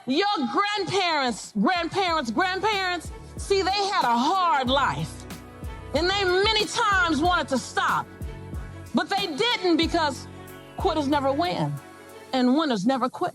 Your grandparents, see, they had a hard life. And they many times wanted to stop. But they didn't because quitters never win and winners never quit.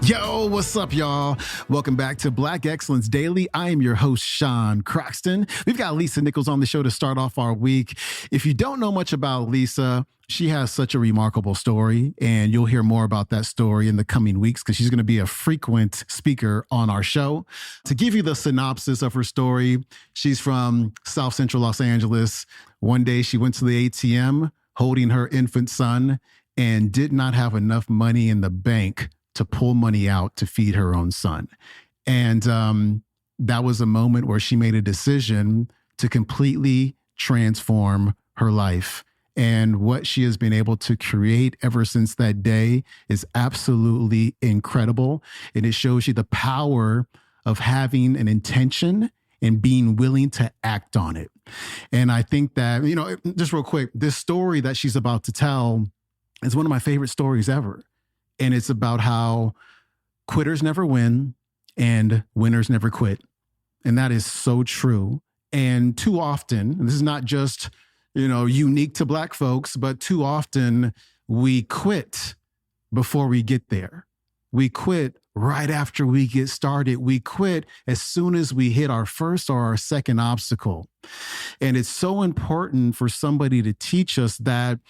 Yo, what's up, y'all? Welcome back to Black Excellence Daily. I am your host, Sean Croxton. We've got Lisa Nichols on the show to start off our week. If you don't know much about Lisa, she has such a remarkable story, and you'll hear more about that story in the coming weeks because she's going to be a frequent speaker on our show. To give you the synopsis of her story, she's from South Central Los Angeles. One day she went to the ATM holding her infant son and did not have enough money in the bank to pull money out to feed her own son. And that was a moment where she made a decision to completely transform her life. And what she has been able to create ever since that day is absolutely incredible. And it shows you the power of having an intention and being willing to act on it. And I think that, just real quick, this story that she's about to tell is one of my favorite stories ever. And it's about how quitters never win and winners never quit. And that is so true. And too often, and this is not just, unique to Black folks, but too often we quit before we get there. We quit right after we get started. We quit as soon as we hit our first or our second obstacle. And it's so important for somebody to teach us that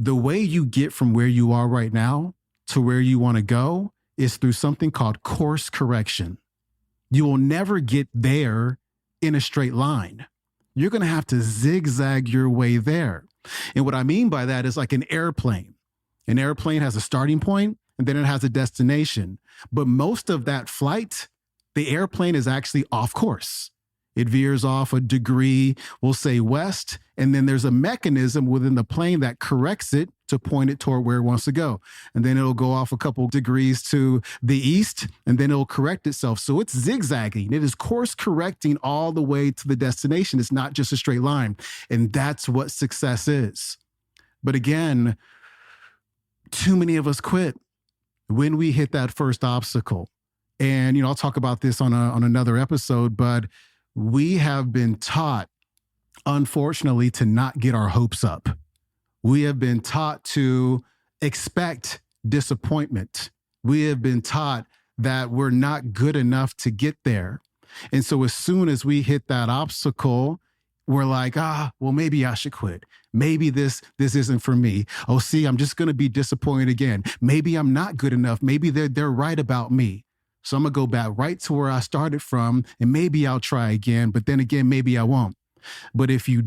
the way you get from where you are right now to where you want to go is through something called course correction. You will never get there in a straight line. You're going to have to zigzag your way there. And what I mean by that is like an airplane. An airplane has a starting point and then it has a destination. But most of that flight, the airplane is actually off course. It veers off a degree, we'll say west, and then there's a mechanism within the plane that corrects it to point it toward where it wants to go. And then it'll go off a couple degrees to the east, and then it'll correct itself. So it's zigzagging. It is course correcting all the way to the destination. It's not just a straight line. And that's what success is. But again, too many of us quit when we hit that first obstacle. And, I'll talk about this on another episode, but we have been taught, unfortunately, to not get our hopes up. We have been taught to expect disappointment. We have been taught that we're not good enough to get there. And so as soon as we hit that obstacle, we're like, well, maybe I should quit. Maybe this isn't for me. Oh, see, I'm just going to be disappointed again. Maybe I'm not good enough. Maybe they're right about me. So I'm going to go back right to where I started from, and maybe I'll try again, but then again, maybe I won't. But if you're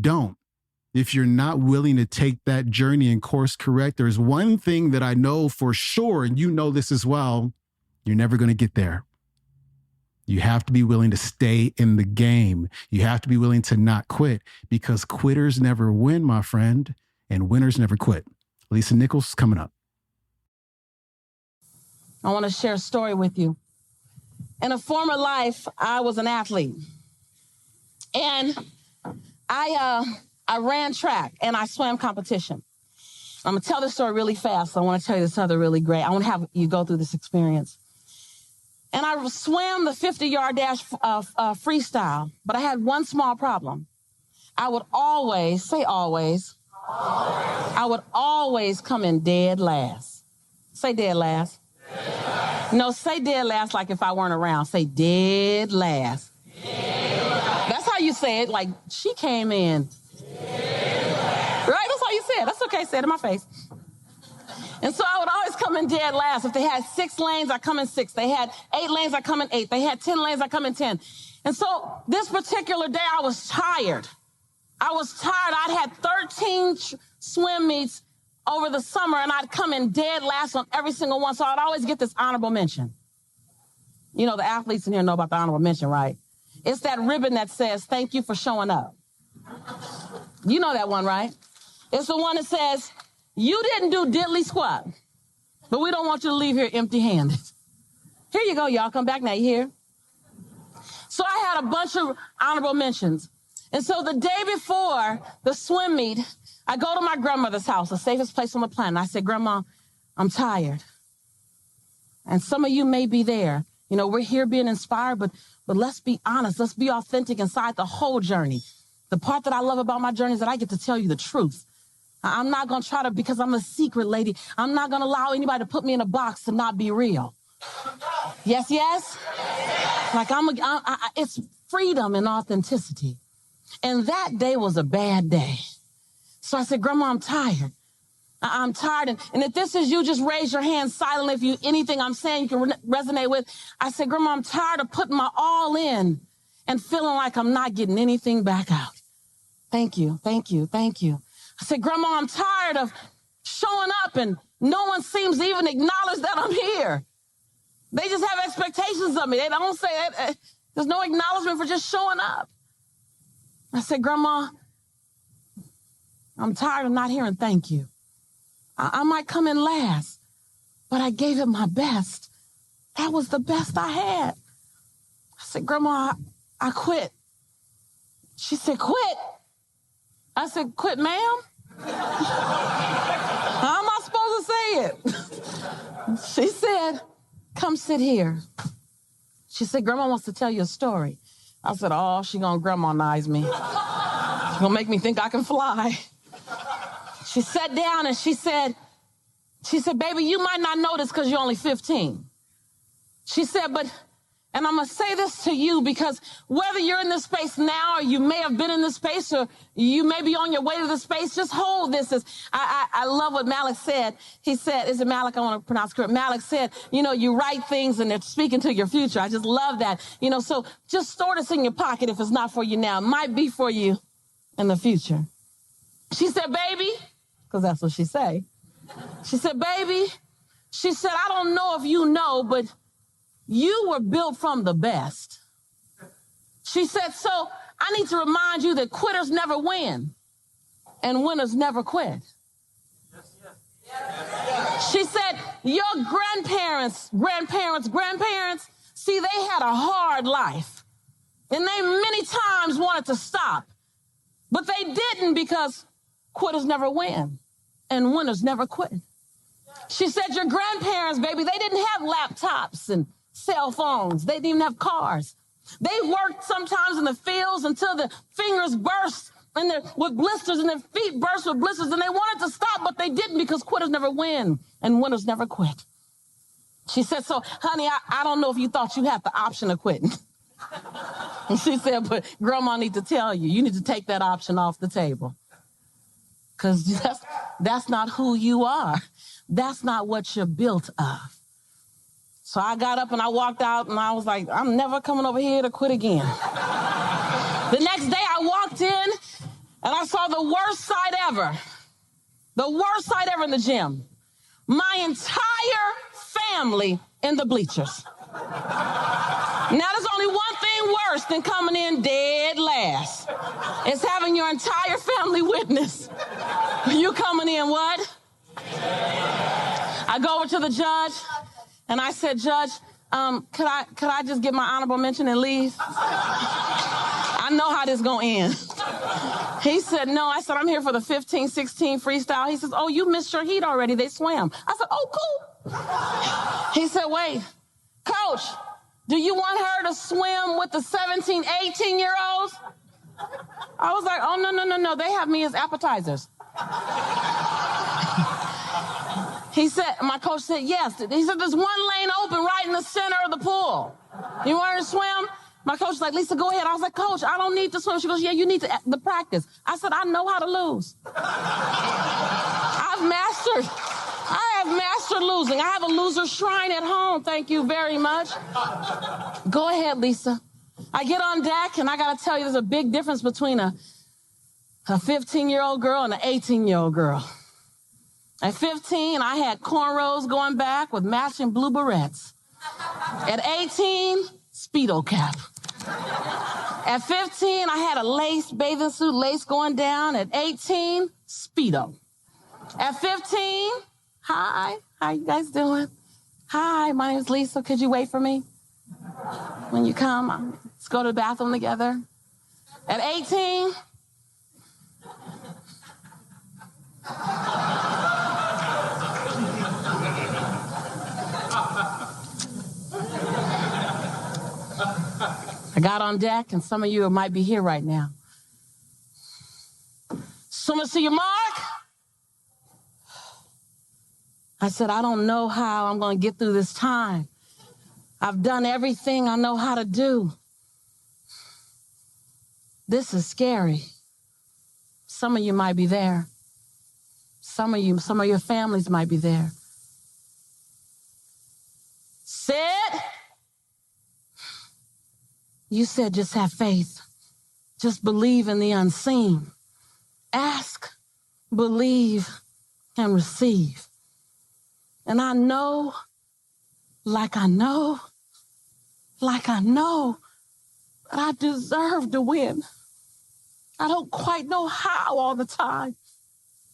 not willing to take that journey and course correct, there's one thing that I know for sure, and you know this as well, you're never going to get there. You have to be willing to stay in the game. You have to be willing to not quit, because quitters never win, my friend, and winners never quit. Lisa Nichols coming up. I want to share a story with you. In a former life, I was an athlete, and I ran track and I swam competition. I'm going to tell this story really fast. So I want to tell you this other really great. I want to have you go through this experience. And I swam the 50-yard dash freestyle, but I had one small problem. I would always, say always, I would always come in dead last. Say dead last. No, say dead last like if I weren't around. Say dead last. Dead last. That's how you say it, like she came in. Dead last. Right? That's how you say it. That's okay. Say it in my face. And so I would always come in dead last. If they had 6 lanes, I come in 6. They had 8 lanes, I come in 8. They had 10 lanes, I come in 10. And so this particular day, I was tired. I'd had 13 swim meets over the summer, and I'd come in dead last on every single one. So I'd always get this honorable mention. The athletes in here know about the honorable mention, right? It's that ribbon that says, thank you for showing up. You know that one, right? It's the one that says, you didn't do diddly squat, but we don't want you to leave here empty-handed. Here you go, y'all. Come back now. You hear? So I had a bunch of honorable mentions. And so the day before the swim meet, I go to my grandmother's house, the safest place on the planet. I said, Grandma, I'm tired. And some of you may be there. You know, we're here being inspired, but let's be honest. Let's be authentic inside the whole journey. The part that I love about my journey is that I get to tell you the truth. I'm not going to try to, because I'm a secret lady, I'm not going to allow anybody to put me in a box to not be real. Yes, yes? Like it's freedom and authenticity. And that day was a bad day. So I said, Grandma, I'm tired. I'm tired. And if this is you, just raise your hand silently if anything I'm saying you can resonate with. I said, Grandma, I'm tired of putting my all in and feeling like I'm not getting anything back out. Thank you, thank you, thank you. I said, Grandma, I'm tired of showing up and no one seems to even acknowledge that I'm here. They just have expectations of me. They don't say it. There's no acknowledgement for just showing up. I said, Grandma, I'm tired of not hearing thank you. I might come in last, but I gave it my best. That was the best I had. I said, Grandma, I quit. She said, quit? I said, quit, ma'am? How am I supposed to say it? She said, come sit here. She said, Grandma wants to tell you a story. I said, oh, she gonna grandma-nize me. She gonna make me think I can fly. She sat down and she said, baby, you might not know this because you're only 15. She said, and I'm going to say this to you because whether you're in this space now or you may have been in this space or you may be on your way to this space, just hold this. I love what Malik said. He said, is it Malik? I want to pronounce correct. Malik said, you know, you write things and they're speaking to your future. I just love that. You know, so just store this in your pocket if it's not for you now. It might be for you in the future. She said, baby, because that's what she say. She said, baby, she said, I don't know if you know, but you were built from the best. She said, so I need to remind you that quitters never win and winners never quit. She said, your grandparents, see, they had a hard life and they many times wanted to stop, but they didn't because quitters never win and winners never quit. She said, your grandparents, baby, they didn't have laptops and cell phones. They didn't even have cars. They worked sometimes in the fields until the fingers burst with blisters and their feet burst with blisters, and they wanted to stop, but they didn't because quitters never win and winners never quit. She said, so, honey, I don't know if you thought you had the option of quitting. And she said, but Grandma need to tell you, you need to take that option off the table. Because that's not who you are. That's not what you're built of. So I got up and I walked out and I was like, I'm never coming over here to quit again. The next day I walked in and I saw the worst sight ever. The worst sight ever in the gym. My entire family in the bleachers. Now, there's only one thing worse than coming in dead last. It's having your entire family witness. You coming in what? I go over to the judge and I said, Judge, could I just get my honorable mention and leave? I know how this gonna end. He said, no. I said, I'm here for the 15-16 freestyle. He says, oh, you missed your heat already. They swam. I said, oh, cool. He said, wait, Coach, do you want her to swim with the 17, 18-year-olds? I was like, oh, no. They have me as appetizers. He said, my coach said, yes. He said, there's one lane open right in the center of the pool. You want her to swim? My coach was like, Lisa, go ahead. I was like, Coach, I don't need to swim. She goes, yeah, you need to practice. I said, I know how to lose. I have mastered losing. I have a loser shrine at home. Thank you very much. Go ahead, Lisa. I get on deck, and I got to tell you, there's a big difference between a 15-year-old girl and an 18-year-old girl. At 15, I had cornrows going back with matching blue barrettes. At 18, Speedo cap. At 15, I had a lace bathing suit, lace going down. At 18, Speedo. At 15, hi, how you guys doing? Hi, my name's Lisa. Could you wait for me? When you come, let's go to the bathroom together. At 18, I got on deck, and some of you might be here right now. Someone see your mark? I said, I don't know how I'm going to get through this time. I've done everything I know how to do. This is scary. Some of you might be there. Some of your families might be there. Sit. You said just have faith. Just believe in the unseen. Ask, believe, and receive. And I know, like I know, that I deserve to win. I don't quite know how all the time,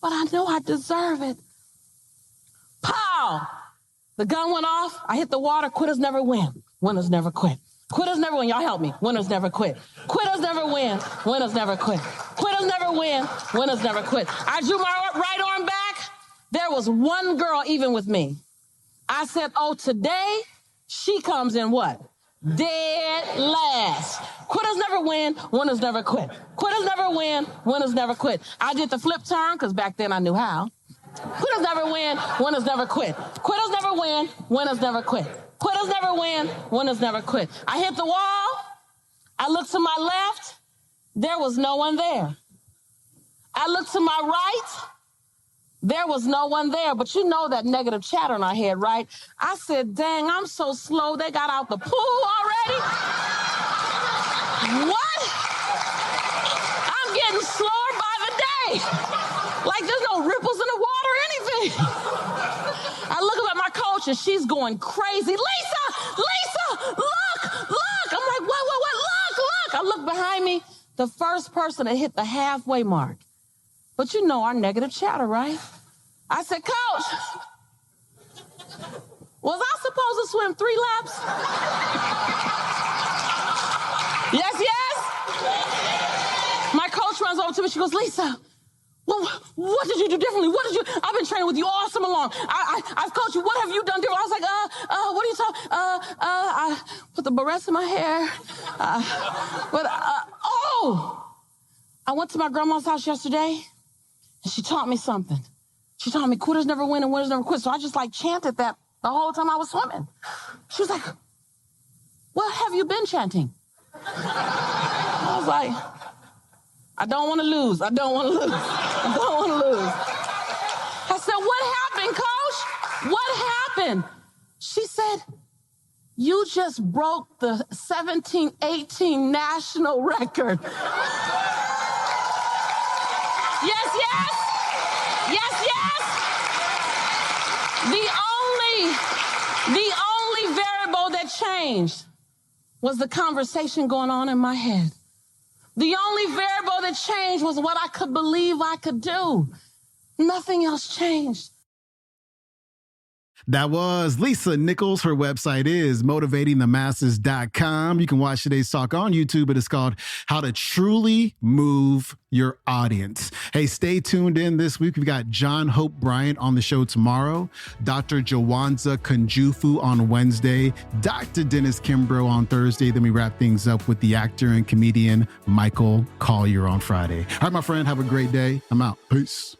but I know I deserve it. Pow! The gun went off. I hit the water. Quitters never win. Winners never quit. Quitters never win. Y'all help me. Winners never quit. Quitters never win. Winners never quit. Quitters never win. Winners never quit. I drew my right arm back. There was one girl even with me. I said, oh, today she comes in what? Dead last. Quitters never win. Winners never quit. Quitters never win. Winners never quit. I did the flip turn because back then I knew how. Quitters never win. Winners never quit. Quitters never win. Winners never quit. Quitters never win. Winners never quit. I hit the wall. I looked to my left. There was no one there. I looked to my right. There was no one there. But you know that negative chatter in our head, right? I said, dang, I'm so slow. They got out the pool already. What? I'm getting slower by the day. Like there's no ripples in the water or anything. I look up at my coach and she's going crazy. Lisa, look. I'm like, what, look. I look behind me, the first person that hit the halfway mark. But you know our negative chatter, right? I said, Coach, was I supposed to swim 3 laps? Yes. My coach runs over to me. She goes, Lisa, well, what did you do differently? I've been training with you all summer long. I've coached you. What have you done different? I was like, what are you talking? I put the barrettes in my hair. I went to my grandma's house yesterday, and she taught me something. She taught me quitters never win and winners never quit. So I just chanted that the whole time I was swimming. She was like, what have you been chanting? I was like, I don't want to lose. I said, what happened, Coach? What happened? She said, you just broke the 17-18 national record. Yes. The only variable that changed was the conversation going on in my head. The only variable that changed was what I could believe I could do. Nothing else changed. That was Lisa Nichols. Her website is motivatingthemasses.com. You can watch today's talk on YouTube. It is called How to Truly Move Your Audience. Hey, stay tuned in this week. We've got John Hope Bryant on the show tomorrow, Dr. Jawanza Kunjufu on Wednesday, Dr. Dennis Kimbrough on Thursday. Then we wrap things up with the actor and comedian Michael Collier on Friday. All right, my friend, have a great day. I'm out. Peace.